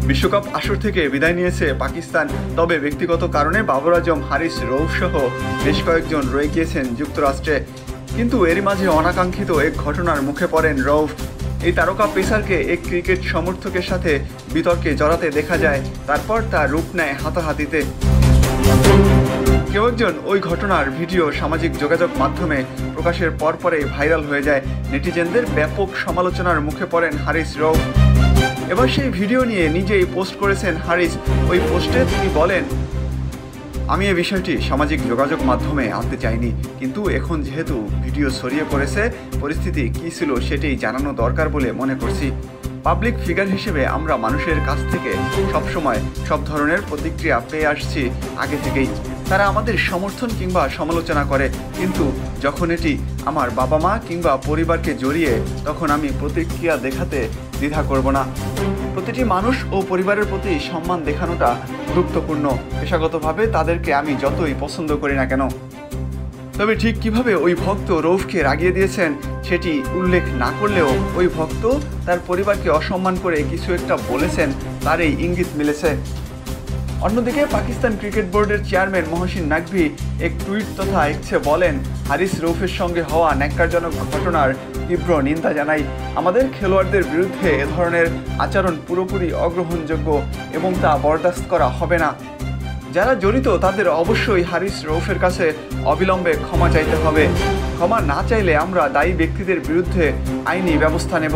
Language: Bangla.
বিশ্বকাপ আসর থেকে বিদায় নিয়েছে পাকিস্তান, তবে ব্যক্তিগত কারণে বাবর আজম, হারিস রৌফ সহ বেশ কয়েকজন রয়ে গিয়েছেন যুক্তরাষ্ট্রে। কিন্তু এরই মাঝে অনাকাঙ্ক্ষিত এক ঘটনার মুখে পড়েন রৌফ। এই তারকা পেসারকে এক ক্রিকেট সমর্থকের সাথে বিতর্কে জড়াতে দেখা যায়, তারপর তার রূপ নেয় হাতাহাতিতে। কেউ একজন ওই ঘটনার ভিডিও সামাজিক যোগাযোগ মাধ্যমে প্রকাশের পরপরেই ভাইরাল হয়ে যায়। নেটিজেনদের ব্যাপক সমালোচনার মুখে পড়েন হারিস রৌফ। এবার সেই ভিডিও নিয়ে নিজেই পোস্ট করেছেন হারিস। ওই পোস্টে তিনি বলেন, আমি এই বিষয়টি সামাজিক যোগাযোগ মাধ্যমে আনতে চাইনি, কিন্তু এখন যেহেতু ভিডিও ছড়িয়ে পড়েছে, পরিস্থিতি কী ছিল সেটাই জানানো দরকার বলে মনে করছি। পাবলিক ফিগার হিসেবে আমরা মানুষের কাছ থেকে সবসময় সব ধরনের প্রতিক্রিয়া পেয়ে আসছি আগে থেকেই। তারা আমাদের সমর্থন কিংবা সমালোচনা করে, কিন্তু যখন এটি আমার বাবা মা কিংবা পরিবারকে জড়িয়ে, তখন আমি প্রতিক্রিয়া দেখাতে দ্বিধা করব না। প্রতিটি মানুষ ও পরিবারের প্রতি সম্মান দেখানোটা গুরুত্বপূর্ণ, পেশাগতভাবে তাদেরকে আমি যতই পছন্দ করি না কেন। তবে ঠিক কিভাবে ওই ভক্ত রৌফকে রাগিয়ে দিয়েছেন সেটি উল্লেখ না করলেও ওই ভক্ত তার পরিবারকে অসম্মান করে কিছু একটা বলেছেন, তার এই ইঙ্গিত মিলেছে। অন্যদিকে পাকিস্তান ক্রিকেট বোর্ডের চেয়ারম্যান মহসিন নাকভি এক টুইট তথা এক্সে বলেন, হারিস রৌফের সঙ্গে হওয়া ন্যাক্কারজনক ঘটনার তীব্র নিন্দা জানাই। আমাদের খেলোয়াড়দের বিরুদ্ধে এ ধরনের আচরণ পুরোপুরি অগ্রহণযোগ্য এবং তা বরদাস্ত করা হবে না। যারা জড়িত তাদের অবশ্যই হারিস রৌফের কাছে অবিলম্বে ক্ষমা চাইতে হবে। ক্ষমা না চাইলে আমরা দায়ী ব্যক্তিদের বিরুদ্ধে আইনি ব্যবস্থা নেব।